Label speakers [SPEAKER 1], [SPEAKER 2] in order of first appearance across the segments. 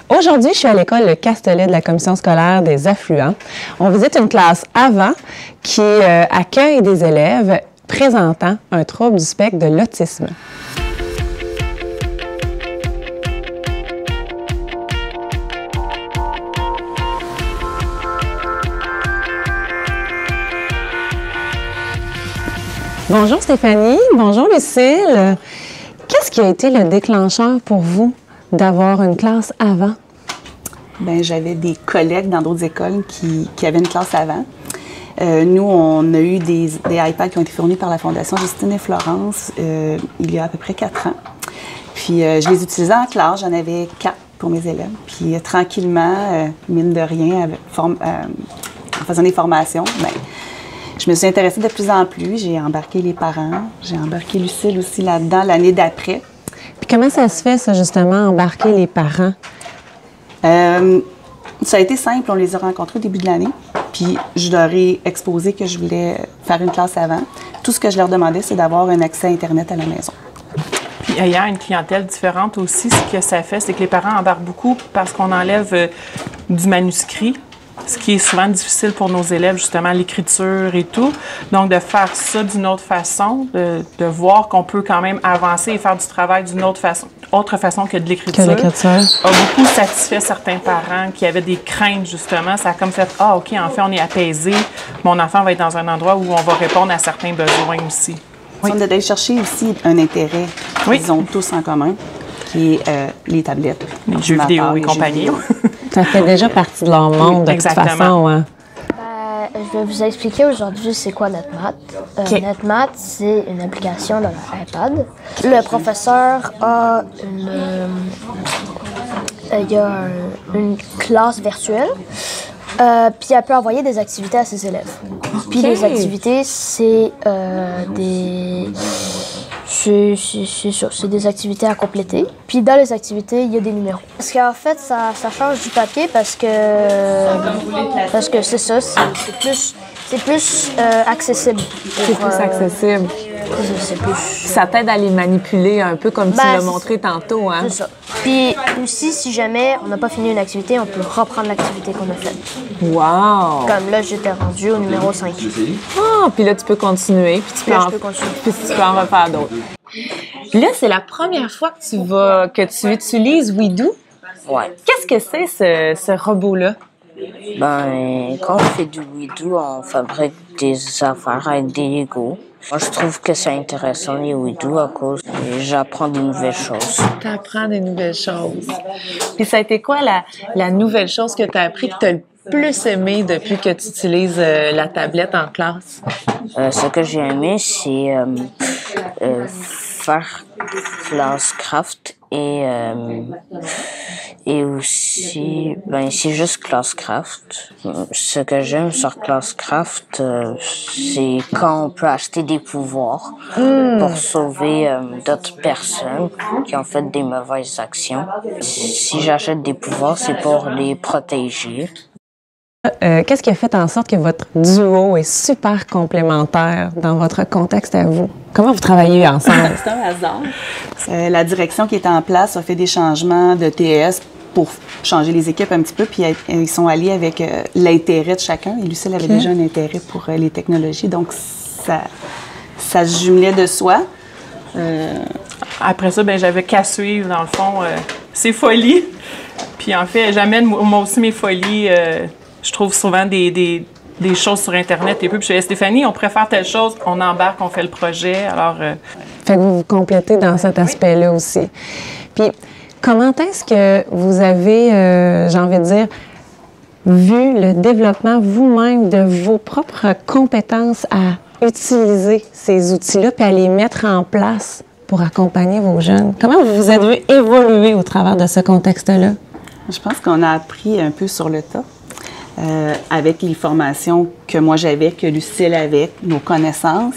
[SPEAKER 1] Aujourd'hui, je suis à l'école Le Castelet de la Commission scolaire des affluents. On visite une classe avant qui accueille des élèves présentant un trouble du spectre de l'autisme. Bonjour Stéphanie, bonjour Lucille. Qu'est-ce qui a été le déclencheur pour vous d'avoir une classe avant?
[SPEAKER 2] Bien, j'avais des collègues dans d'autres écoles qui avaient une classe avant. Nous, on a eu des iPads qui ont été fournis par la Fondation Justine et Florence il y a à peu près 4 ans. Puis, je les utilisais en classe, j'en avais 4 pour mes élèves. Puis, tranquillement, mine de rien, en faisant des formations, bien, je me suis intéressée de plus en plus. J'ai embarqué les parents, j'ai embarqué Lucille aussi là-dedans l'année d'après.
[SPEAKER 1] Puis comment ça se fait, ça, justement, embarquer les parents?
[SPEAKER 2] Ça a été simple. On les a rencontrés au début de l'année. Puis je leur ai exposé que je voulais faire une classe avant. Tout ce que je leur demandais, c'est d'avoir un accès à Internet à la maison.
[SPEAKER 3] Puis ayant une clientèle différente aussi, ce que ça fait, c'est que les parents embarquent beaucoup parce qu'on enlève du manuscrit, ce qui est souvent difficile pour nos élèves, justement, l'écriture et tout. Donc, de faire ça d'une autre façon, de voir qu'on peut quand même avancer et faire du travail d'une autre façon que de l'écriture, a beaucoup satisfait certains parents qui avaient des craintes, justement. Ça a comme fait « Ah, OK, en fait, on est apaisé. Mon enfant va être dans un endroit où on va répondre à certains besoins aussi. »
[SPEAKER 2] Oui. On a d'aller chercher aussi un intérêt qu'ils ont tous en commun, qui est les tablettes.
[SPEAKER 3] Les jeux vidéo et compagnie.
[SPEAKER 1] Ça fait déjà partie de leur monde, de toute façon. Hein.
[SPEAKER 4] Je vais vous expliquer aujourd'hui c'est quoi NetMath. NetMath, c'est une application dans leur iPad. Le professeur a une classe virtuelle, puis elle peut envoyer des activités à ses élèves. Puis les activités, c'est des activités à compléter. Puis dans les activités, il y a des numéros. Parce qu'en fait, ça change du papier parce que c'est ça, c'est plus accessible.
[SPEAKER 1] C'est plus accessible.
[SPEAKER 4] C'est plus...
[SPEAKER 1] Ça t'aide à les manipuler un peu comme tu l'as montré tantôt, hein?
[SPEAKER 4] C'est ça. Puis aussi, si jamais on n'a pas fini une activité, on peut reprendre l'activité qu'on a faite.
[SPEAKER 1] Wow!
[SPEAKER 4] Comme là, j'étais rendue au numéro 5.
[SPEAKER 1] Ah, puis là, tu peux continuer, puis tu peux en refaire d'autres. Puis là, c'est la première fois que tu utilises WeDo.
[SPEAKER 5] Ouais.
[SPEAKER 1] Qu'est-ce que c'est, ce robot-là?
[SPEAKER 5] Ben, quand on fait du WeDo, on fabrique des affaires avec des Lego. Moi, je trouve que c'est intéressant, les WeDo, à cause que j'apprends des nouvelles choses.
[SPEAKER 1] Tu apprends des nouvelles choses. Puis ça a été quoi la nouvelle chose que tu as appris, que tu as le plus aimé depuis que tu utilises la tablette en classe?
[SPEAKER 5] Ce que j'ai aimé, c'est faire Classcraft et aussi, ben, c'est juste Classcraft. Ce que j'aime sur Classcraft, c'est quand on peut acheter des pouvoirs pour sauver d'autres personnes qui ont fait des mauvaises actions. Si j'achète des pouvoirs, c'est pour les protéger.
[SPEAKER 1] Qu'est-ce qui a fait en sorte que votre duo est super complémentaire dans votre contexte à vous? Comment vous travaillez ensemble?
[SPEAKER 2] C'est un hasard. La direction qui est en place a fait des changements de TES pour changer les équipes un petit peu, puis ils sont alliés avec l'intérêt de chacun. Et Lucille avait déjà un intérêt pour les technologies, donc ça se jumelait de soi.
[SPEAKER 3] Après ça, ben j'avais qu'à suivre, dans le fond, ses folies. Puis en fait, j'amène moi aussi mes folies. Je trouve souvent des choses sur Internet et puis je dis Stéphanie, on préfère telle chose, on embarque, on fait le projet. Alors,
[SPEAKER 1] Fait que vous vous complétez dans cet aspect-là aussi. Puis, comment est-ce que vous avez, j'ai envie de dire, vu le développement vous-même de vos propres compétences à utiliser ces outils-là puis à les mettre en place pour accompagner vos jeunes? Comment vous vous êtes vu évoluer au travers de ce contexte-là?
[SPEAKER 2] Je pense qu'on a appris un peu sur le tas. Avec les formations que moi j'avais, que Lucille avait, nos connaissances,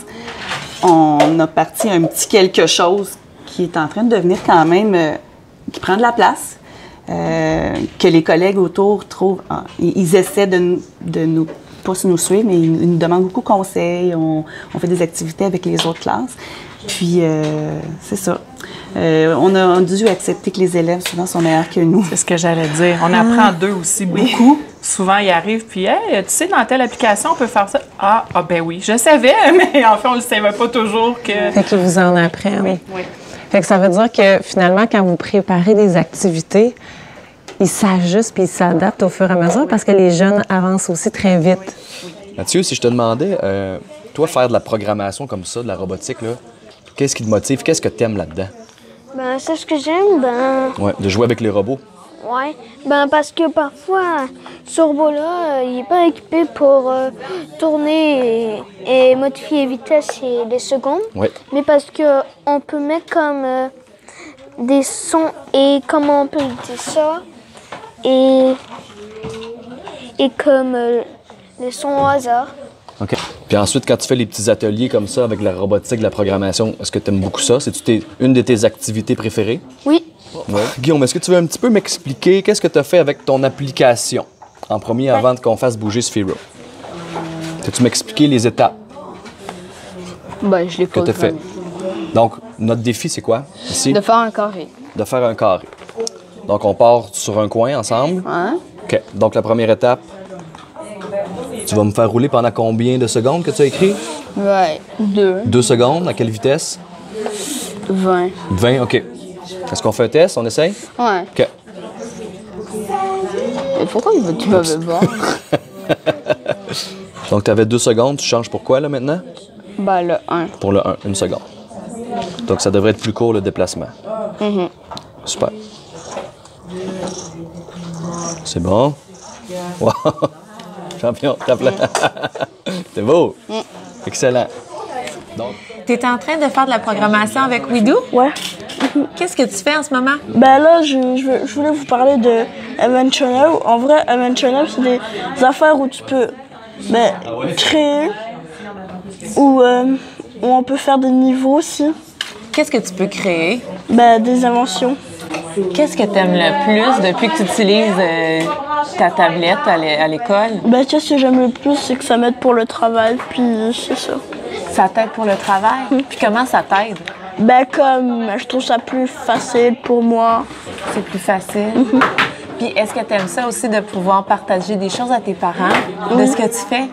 [SPEAKER 2] on a parti un petit quelque chose qui est en train de devenir quand même, qui prend de la place, que les collègues autour trouvent, ils essaient de nous, pas nous suivre, mais ils nous demandent beaucoup de conseils, on fait des activités avec les autres classes, puis c'est ça. On a dû accepter que les élèves, souvent, sont meilleurs que nous.
[SPEAKER 3] C'est ce que j'allais dire. On apprend d'eux aussi beaucoup. Souvent, ils arrivent, puis, hey, tu sais, dans telle application, on peut faire ça. Ben oui, je savais, mais en fait, on ne le savait pas toujours que.
[SPEAKER 1] Fait qu'ils vous en apprennent.
[SPEAKER 3] Oui.
[SPEAKER 1] Fait que ça veut dire que finalement, quand vous préparez des activités, ils s'ajustent puis ils s'adaptent au fur et à mesure parce que les jeunes avancent aussi très vite.
[SPEAKER 6] Mathieu, si je te demandais, toi, faire de la programmation comme ça, de la robotique, là, qu'est-ce qui te motive? Qu'est-ce que tu aimes là-dedans?
[SPEAKER 7] Ben, c'est ce que j'aime,
[SPEAKER 6] Ouais, de jouer avec les robots?
[SPEAKER 7] ouais. Ben, parce que parfois, ce robot-là, il n'est pas équipé pour tourner et modifier les vitesses et les secondes.
[SPEAKER 6] Ouais.
[SPEAKER 7] Mais parce que on peut mettre comme des sons et comment on peut dire ça. Et comme les sons au hasard.
[SPEAKER 6] OK. Puis ensuite, quand tu fais les petits ateliers comme ça avec la robotique, la programmation, est-ce que tu aimes beaucoup ça? C'est-tu une de tes activités préférées?
[SPEAKER 7] Oui.
[SPEAKER 6] Ouais. Guillaume, est-ce que tu veux un petit peu m'expliquer qu'est-ce que tu as fait avec ton application en premier avant qu'on fasse bouger Sphero? Peux-tu m'expliquer les étapes
[SPEAKER 8] Ben, je l'ai
[SPEAKER 6] que
[SPEAKER 8] pas
[SPEAKER 6] tu as fait? Donc, notre défi, c'est quoi ici?
[SPEAKER 8] De faire un carré.
[SPEAKER 6] De faire un carré. Donc, on part sur un coin ensemble.
[SPEAKER 8] Hein?
[SPEAKER 6] OK. Donc, la première étape, tu vas me faire rouler pendant combien de secondes que tu as écrit?
[SPEAKER 8] Ouais. 2.
[SPEAKER 6] 2 secondes. À quelle vitesse?
[SPEAKER 8] 20.
[SPEAKER 6] 20, OK. Est-ce qu'on fait un test? On essaye?
[SPEAKER 8] Ouais.
[SPEAKER 6] OK.
[SPEAKER 8] Et pourquoi tu m'avais voir?
[SPEAKER 6] Donc, tu avais 2 secondes. Tu changes pour quoi, là, maintenant?
[SPEAKER 8] Ben, le 1.
[SPEAKER 6] Pour le 1, 1 seconde. Donc, ça devrait être plus court, le déplacement. Super. C'est bon? Wow! Champion, tape-le. C'est beau! Excellent. Donc,
[SPEAKER 1] Tu es en train de faire de la programmation avec Widoo?
[SPEAKER 9] Ouais.
[SPEAKER 1] Qu'est-ce que tu fais en ce moment?
[SPEAKER 9] Ben là, je voulais vous parler de Event Channel. En vrai, Event Channel, c'est des affaires où tu peux créer, ou on peut faire des niveaux aussi.
[SPEAKER 1] Qu'est-ce que tu peux créer?
[SPEAKER 9] Ben, des inventions.
[SPEAKER 1] Qu'est-ce que tu aimes le plus depuis que tu utilises ta tablette à l'école?
[SPEAKER 9] Ben, qu'est-ce que j'aime le plus, c'est que ça m'aide pour le travail, puis c'est ça.
[SPEAKER 1] Ça t'aide pour le travail? Puis comment ça t'aide?
[SPEAKER 9] Ben, comme je trouve ça plus facile pour moi.
[SPEAKER 1] C'est plus facile. Puis est-ce que tu aimes ça aussi de pouvoir partager des choses à tes parents de ce que tu fais?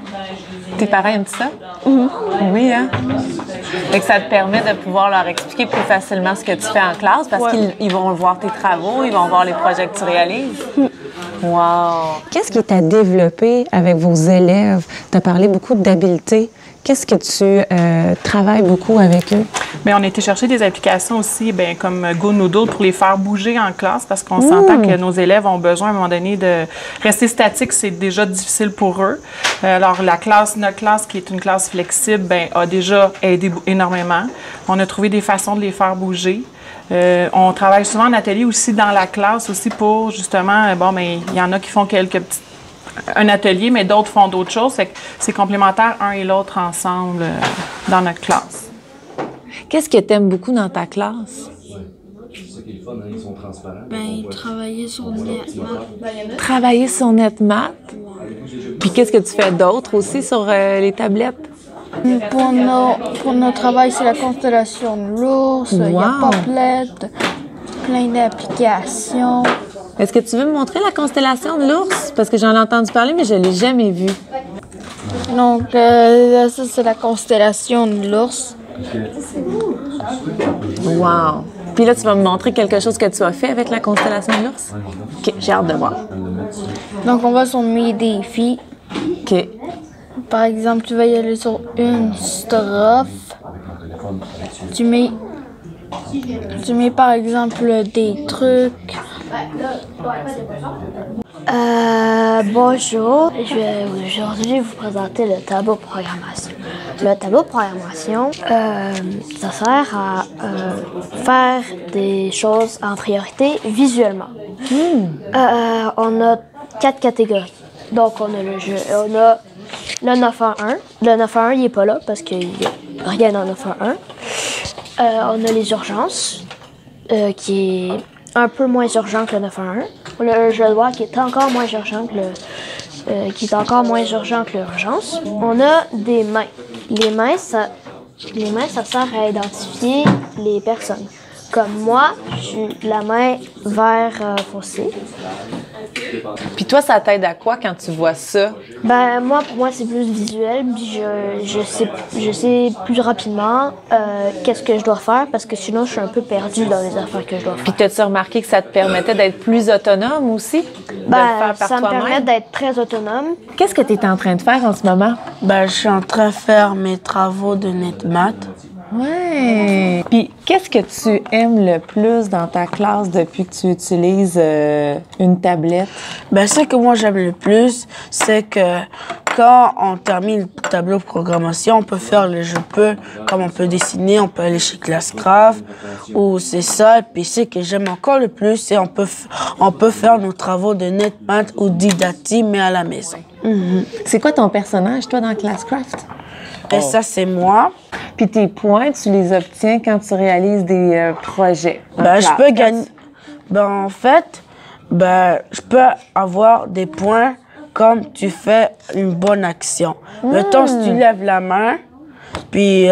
[SPEAKER 1] Tes parents aiment ça? Oui, hein? Fait que ça te permet de pouvoir leur expliquer plus facilement ce que tu fais en classe parce qu'ils vont voir tes travaux, ils vont voir les projets que tu réalises. Wow! Qu'est-ce qui t'a développé avec vos élèves? Tu as parlé beaucoup d'habiletés. Qu'est-ce que tu travailles beaucoup avec eux?
[SPEAKER 3] Bien, on a été chercher des applications aussi, bien, comme GoNoodle pour les faire bouger en classe parce qu'on s'entend que nos élèves ont besoin à un moment donné de rester statiques, c'est déjà difficile pour eux. Alors, notre classe, qui est une classe flexible, bien, a déjà aidé énormément. On a trouvé des façons de les faire bouger. On travaille souvent en atelier aussi dans la classe aussi pour justement, il y en a qui font un atelier, mais d'autres font d'autres choses. C'est complémentaire un et l'autre ensemble dans notre classe.
[SPEAKER 1] Qu'est-ce que tu aimes beaucoup dans ta classe?
[SPEAKER 7] Ben, travailler sur NetMath.
[SPEAKER 1] Travailler sur NetMath. Puis qu'est-ce que tu fais d'autre aussi sur les tablettes?
[SPEAKER 7] Pour notre travail, c'est la constellation de l'ours, il y a Poplet, plein d'applications.
[SPEAKER 1] Est-ce que tu veux me montrer la constellation de l'ours? Parce que j'en ai entendu parler, mais je ne l'ai jamais vue.
[SPEAKER 7] Donc, ça, c'est la constellation de l'ours.
[SPEAKER 1] Wow! Puis là, tu vas me montrer quelque chose que tu as fait avec la constellation de l'ours? OK, j'ai hâte de voir.
[SPEAKER 7] Donc, on va sur mes défis.
[SPEAKER 1] OK.
[SPEAKER 7] Par exemple, tu vas y aller sur une strophe. Tu mets par exemple des trucs. Bonjour, je vais aujourd'hui vous présenter le tableau de programmation. Le tableau de programmation, ça sert à faire des choses en priorité visuellement. On a 4 catégories. Donc, on a le jeu, on a le 911. Le 911, il n'est pas là parce qu'il n'y a rien dans le 911. On a les urgences, qui est un peu moins urgent que le 911. On a un jeu de loi qui est encore moins urgent que l'urgence. On a des mains. Les mains, ça sert à identifier les personnes. comme moi, j'ai la main vert foncé.
[SPEAKER 1] Puis toi, ça t'aide à quoi quand tu vois ça?
[SPEAKER 7] Ben moi, pour moi, c'est plus visuel. Puis je sais plus rapidement qu'est-ce que je dois faire parce que sinon, je suis un peu perdue dans les affaires que je dois faire.
[SPEAKER 1] Puis t'as-tu remarqué que ça te permettait d'être plus autonome aussi?
[SPEAKER 7] Ben,
[SPEAKER 1] de le faire par
[SPEAKER 7] ça me
[SPEAKER 1] toi-même?
[SPEAKER 7] permet d'être très autonome.
[SPEAKER 1] Qu'est-ce que tu es en train de faire en ce moment?
[SPEAKER 10] Ben, je suis en train de faire mes travaux de NetMath.
[SPEAKER 1] Ouais. Puis qu'est-ce que tu aimes le plus dans ta classe depuis que tu utilises une tablette?
[SPEAKER 10] Ben, ce que moi j'aime le plus, c'est que quand on termine le tableau de programmation, on peut faire les jeux comme on peut dessiner, on peut aller chez Classcraft, ou c'est ça. Puis ce que j'aime encore le plus, c'est on peut faire nos travaux de NetMath ou Didati, mais à la maison.
[SPEAKER 1] C'est quoi ton personnage, toi, dans Classcraft?
[SPEAKER 10] Et ça, c'est moi.
[SPEAKER 1] Puis tes points, tu les obtiens quand tu réalises des projets.
[SPEAKER 10] Ben, je peux gagner. Ben, en fait, je peux avoir des points comme tu fais une bonne action. Mettons, si tu lèves la main, puis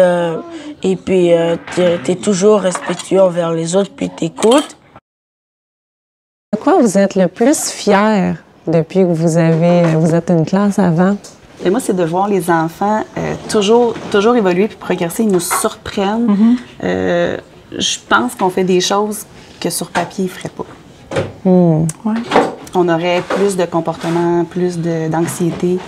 [SPEAKER 10] t'es toujours respectueux envers les autres, puis t'écoutes.
[SPEAKER 1] De quoi vous êtes le plus fier depuis que vous êtes une classe avant?
[SPEAKER 2] Et moi, c'est de voir les enfants toujours évoluer puis progresser. Ils nous surprennent. Je pense qu'on fait des choses que sur papier, ils ne feraient pas.
[SPEAKER 3] Ouais.
[SPEAKER 2] On aurait plus de comportement, plus d'anxiété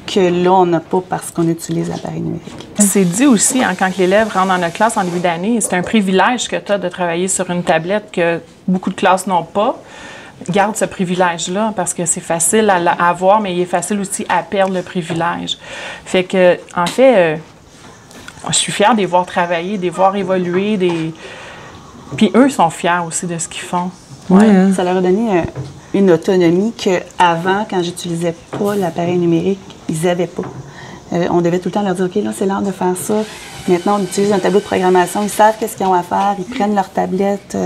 [SPEAKER 2] que là, on n'a pas parce qu'on utilise l'appareil numérique.
[SPEAKER 3] C'est dit aussi, hein, quand l'élève rentre dans notre classe en début d'année, c'est un privilège que tu as de travailler sur une tablette que beaucoup de classes n'ont pas. Garde ce privilège-là parce que c'est facile à avoir, mais il est facile aussi à perdre le privilège. Fait que, en fait, je suis fière de les voir travailler, de les voir évoluer, puis eux sont fiers aussi de ce qu'ils font.
[SPEAKER 2] Ouais. Ça leur a donné une autonomie qu'avant, quand j'utilisais pas l'appareil numérique, ils n'avaient pas. On devait tout le temps leur dire, OK, là, c'est l'heure de faire ça. Maintenant, on utilise un tableau de programmation. Ils savent qu'est-ce qu'ils ont à faire. Ils prennent leur tablette.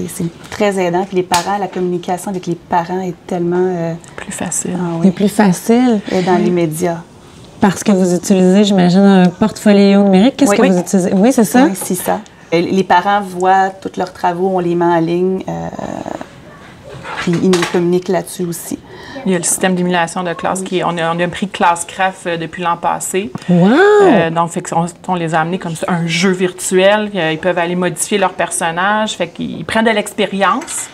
[SPEAKER 2] C'est très aidant. Puis les parents, la communication avec les parents est tellement...
[SPEAKER 3] plus facile.
[SPEAKER 1] C'est plus facile.
[SPEAKER 2] Et dans l'immédiat.
[SPEAKER 1] Parce que vous utilisez, j'imagine, un portfolio numérique. Qu'est-ce que vous utilisez? Oui, c'est ça?
[SPEAKER 2] Oui, c'est ça. Les parents voient tous leurs travaux, on les met en ligne. Puis ils nous communiquent là-dessus aussi.
[SPEAKER 3] Il y a le système d'émulation de classe on a pris Classcraft depuis l'an passé.
[SPEAKER 1] Wow!
[SPEAKER 3] Donc, on les a amenés comme ça, un jeu virtuel. Ils peuvent aller modifier leur personnage. Fait qu'ils prennent de l'expérience.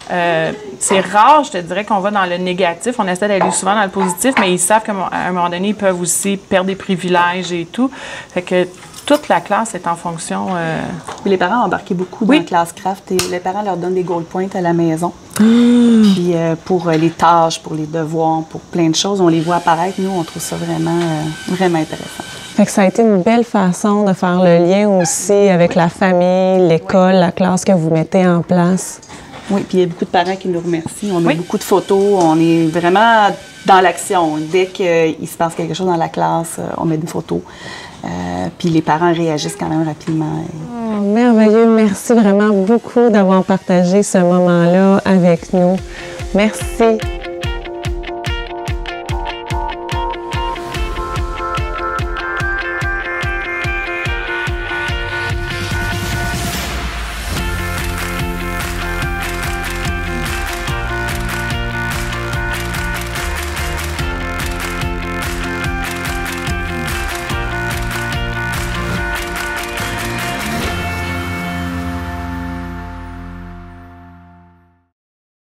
[SPEAKER 3] C'est rare, je te dirais, qu'on va dans le négatif. On essaie d'aller souvent dans le positif, mais ils savent qu'à un moment donné, ils peuvent aussi perdre des privilèges et tout. Fait que toute la classe est en fonction...
[SPEAKER 2] Les parents ont embarqué beaucoup dans Classcraft et les parents leur donnent des gold points à la maison. Puis pour les tâches, pour les devoirs, pour plein de choses, on les voit apparaître. Nous, on trouve ça vraiment, vraiment intéressant.
[SPEAKER 1] Fait que ça a été une belle façon de faire le lien aussi avec la famille, l'école, la classe que vous mettez en place.
[SPEAKER 2] Oui, puis il y a beaucoup de parents qui nous remercient. On a beaucoup de photos. On est vraiment dans l'action. Dès qu'il se passe quelque chose dans la classe, on met des photos. Puis les parents réagissent quand même rapidement.
[SPEAKER 1] Oh, merveilleux. Merci vraiment beaucoup d'avoir partagé ce moment-là avec nous. Merci.